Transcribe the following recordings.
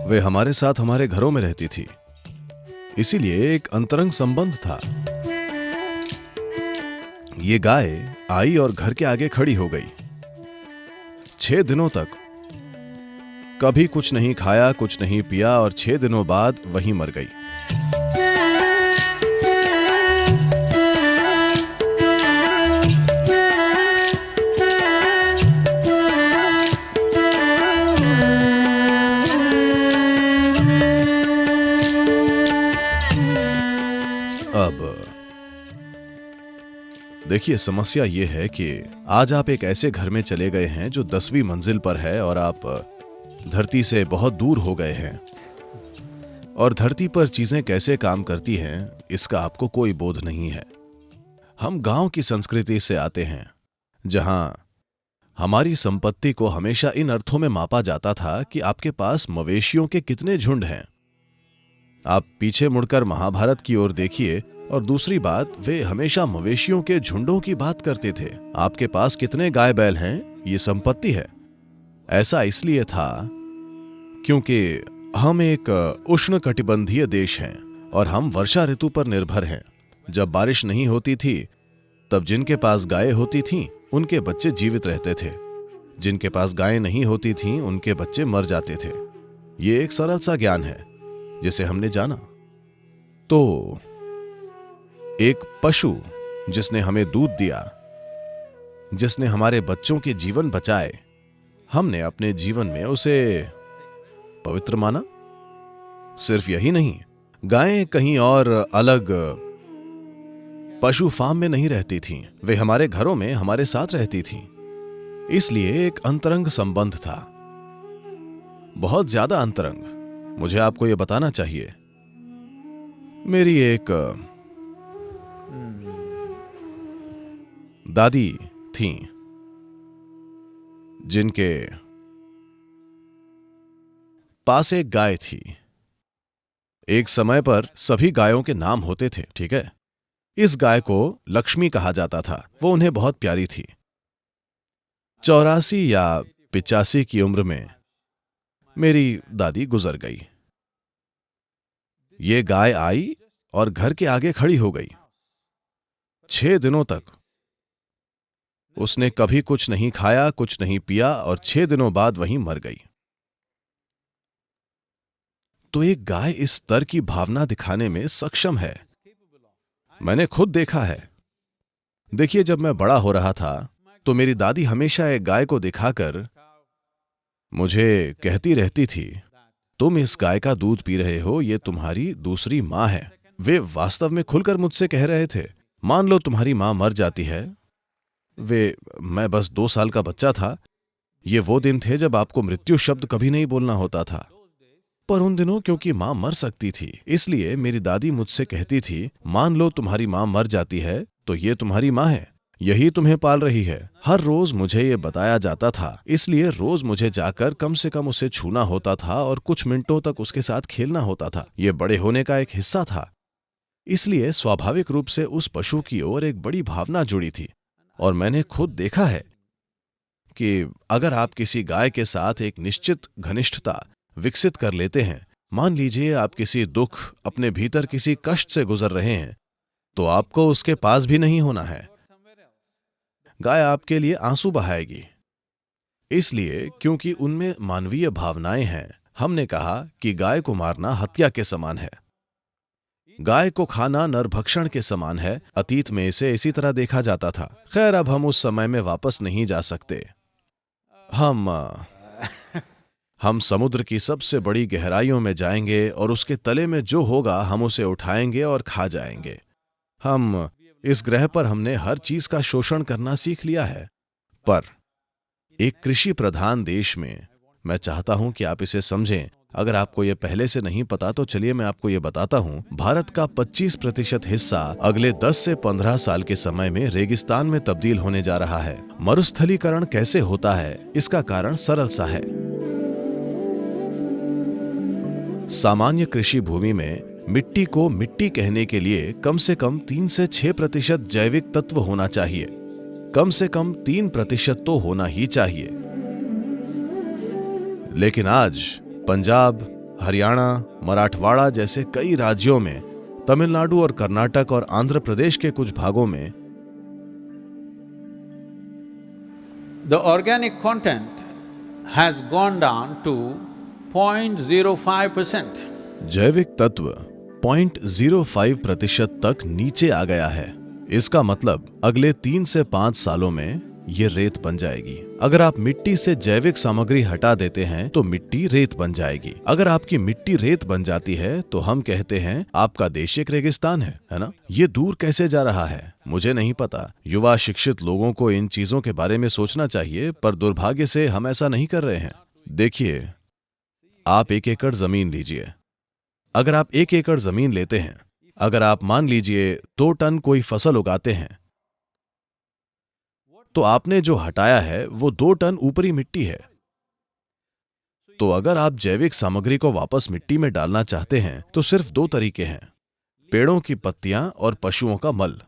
वे हमारे साथ हमारे घरों में रहती थी, इसीलिए एक अंतरंग संबंध था। ये गाय आई और घर के आगे खड़ी हो गई। 6 दिनों तक कभी कुछ नहीं खाया, कुछ नहीं पिया और 6 दिनों बाद वहीं मर गई। अब देखिए, समस्या ये है कि आज आप एक ऐसे घर में चले गए हैं जो 10वीं मंजिल पर है और आप धरती से बहुत दूर हो गए हैं, और धरती पर चीजें कैसे काम करती हैं इसका आपको कोई बोध नहीं है। हम गांव की संस्कृति से आते हैं, जहां हमारी संपत्ति को हमेशा इन अर्थों में मापा जाता था कि आपके पास मवेशियों के कितने झुंड हैं। आप पीछे मुड़कर महाभारत की ओर देखिए, और दूसरी बात, वे हमेशा मवेशियों के झुंडों की बात करते थे। आपके पास कितने गाय बैल हैं, ये संपत्ति है। ऐसा इसलिए था क्योंकि हम एक उष्णकटिबंधीय देश हैं और हम वर्षा ऋतु पर निर्भर हैं। जब बारिश नहीं होती थी तब जिनके पास गायें होती थीं उनके बच्चे जीवित रहते थे, जिनके पास गायें नहीं होती थीं उनके बच्चे मर जाते थे। ये एक सरल सा ज्ञान है जिसे हमने जाना। तो एक पशु जिसने हमें दूध दिया, जिसने हमारे बच्चों के जीवन बचाए, हमने अपने जीवन में उसे पवित्र माना। सिर्फ यही नहीं, गायें कहीं और अलग पशु फार्म में नहीं रहती थीं, वे हमारे घरों में हमारे साथ रहती थीं। इसलिए एक अंतरंग संबंध था, बहुत ज्यादा अंतरंग। मुझे आपको यह बताना चाहिए, मेरी एक दादी थीं जिनके पास एक गाय थी। एक समय पर सभी गायों के नाम होते थे, ठीक है। इस गाय को लक्ष्मी कहा जाता था। वो उन्हें बहुत प्यारी थी। 84 या 85 की उम्र में मेरी दादी गुजर गई। ये गाय आई और घर के आगे खड़ी हो गई। 6 दिनों तक उसने कभी कुछ नहीं खाया, कुछ नहीं पिया और 6 दिनों बाद वहीं मर गई। तो एक गाय इस स्तर की भावना दिखाने में सक्षम है, मैंने खुद देखा है। देखिए, जब मैं बड़ा हो रहा था तो मेरी दादी हमेशा एक गाय को दिखाकर मुझे कहती रहती थी, तुम इस गाय का दूध पी रहे हो, ये तुम्हारी दूसरी मां है। वे वास्तव में खुलकर मुझसे कह रहे थे, मान लो तुम्हारी मां मर जाती है। मैं बस 2 साल का बच्चा था। ये वो दिन थे जब आपको मृत्यु शब्द कभी नहीं बोलना होता था। पर उन दिनों क्योंकि मां मर सकती थी, इसलिए मेरी दादी मुझसे कहती थी, मान लो तुम्हारी मां मर जाती है तो ये तुम्हारी मां है, यही तुम्हें पाल रही है। हर रोज मुझे ये बताया जाता था, इसलिए रोज मुझे जाकर कम से कम उसे छूना होता था और कुछ मिनटों तक उसके साथ खेलना होता था। ये बड़े होने का एक हिस्सा था। इसलिए स्वाभाविक रूप से उस पशु की ओर एक बड़ी भावना जुड़ी थी। और मैंने खुद देखा है कि अगर आप किसी गाय के साथ एक निश्चित घनिष्ठता विकसित कर लेते हैं, मान लीजिए आप किसी दुख, अपने भीतर किसी कष्ट से गुजर रहे हैं, तो आपको उसके पास भी नहीं होना है। गाय आपके लिए आंसू बहाएगी। इसलिए क्योंकि उनमें मानवीय भावनाएं हैं, हमने कहा कि गाय को मारना हत्या के समान है। गाय को खाना नरभक्षण के समान है। अतीत में इसे इसी तरह देखा जाता था। खैर, अब हम उस समय में वापस नहीं जा सकते। हम समुद्र की सबसे बड़ी गहराइयों में जाएंगे और उसके तले में जो होगा हम उसे उठाएंगे और खा जाएंगे। हम इस ग्रह पर हमने हर चीज का शोषण करना सीख लिया है। पर एक कृषि प्रधान देश में, मैं चाहता हूं कि आप इसे समझें। अगर आपको यह पहले से नहीं पता तो चलिए मैं आपको यह बताता हूं। भारत का 25% हिस्सा अगले 10 से 15 साल के समय में रेगिस्तान में तब्दील होने जा रहा है। मरुस्थलीकरण कैसे होता है, इसका कारण सरल सा है। सामान्य कृषि भूमि में मिट्टी को मिट्टी कहने के लिए कम से कम 3 से 6% जैविक तत्व होना चाहिए। कम से कम 3% तो होना ही चाहिए। लेकिन आज पंजाब, हरियाणा, मराठवाड़ा जैसे कई राज्यों में, तमिलनाडु और कर्नाटक और आंध्र प्रदेश के कुछ भागों में the organic content has gone down to 0.05%. जैविक तत्व 0.05% तक नीचे आ गया है। इसका मतलब अगले 3 से 5 सालों में ये रेत बन जाएगी। अगर आप मिट्टी से जैविक सामग्री हटा देते हैं तो मिट्टी रेत बन जाएगी। अगर आपकी मिट्टी रेत बन जाती है तो हम कहते हैं आपका देश एक रेगिस्तान है ना? ये दूर कैसे जा रहा है मुझे नहीं पता। युवा शिक्षित लोगों को इन चीजों के बारे में सोचना चाहिए, पर दुर्भाग्य से हम ऐसा नहीं कर रहे हैं। देखिए, आप 1 एकड़ जमीन लीजिए। अगर आप 1 एकड़ जमीन लेते हैं, अगर आप मान लीजिए 2 टन कोई फसल उगाते हैं, तो आपने जो हटाया है वो 2 टन ऊपरी मिट्टी है। तो अगर आप जैविक सामग्री को वापस मिट्टी में डालना चाहते हैं तो सिर्फ 2 तरीके हैं, पेड़ों की पत्तियां और पशुओं का मल।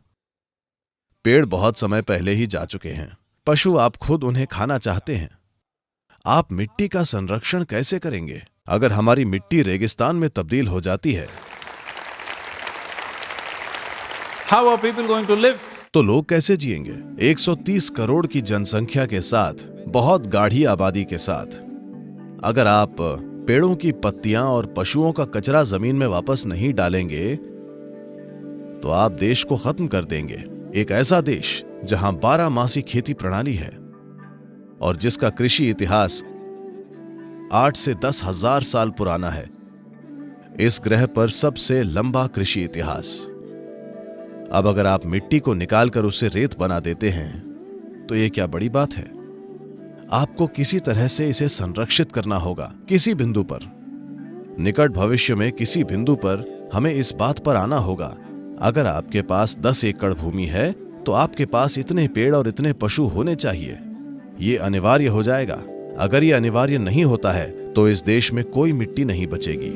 पेड़ बहुत समय पहले ही जा चुके हैं, पशु आप खुद उन्हें खाना चाहते हैं। आप मिट्टी का संरक्षण कैसे करेंगे? अगर हमारी मिट्टी रेगिस्तान में तब्दील हो जाती है, How are people going to live? तो लोग कैसे जिएंगे? 130 करोड़ की जनसंख्या के साथ, बहुत गाढ़ी आबादी के साथ, अगर आप पेड़ों की पत्तियां और पशुओं का कचरा जमीन में वापस नहीं डालेंगे तो आप देश को खत्म कर देंगे। एक ऐसा देश जहां 12 मासी खेती प्रणाली है और जिसका कृषि इतिहास 8 से 10 हजार साल पुराना है। इस ग्रह पर सबसे लंबा कृषि इतिहास। अब अगर आप मिट्टी को निकालकर उससे रेत बना देते हैं तो ये क्या बड़ी बात है? आपको किसी तरह से इसे संरक्षित करना होगा, किसी बिंदु पर। निकट भविष्य में किसी बिंदु पर हमें इस बात पर आना होगा, अगर आपके पास 10 एकड़ भूमि है तो आपके पास इतने पेड़ और इतने पशु होने चाहिए। ये अनिवार्य हो जाएगा। अगर ये अनिवार्य नहीं होता है तो इस देश में कोई मिट्टी नहीं बचेगी।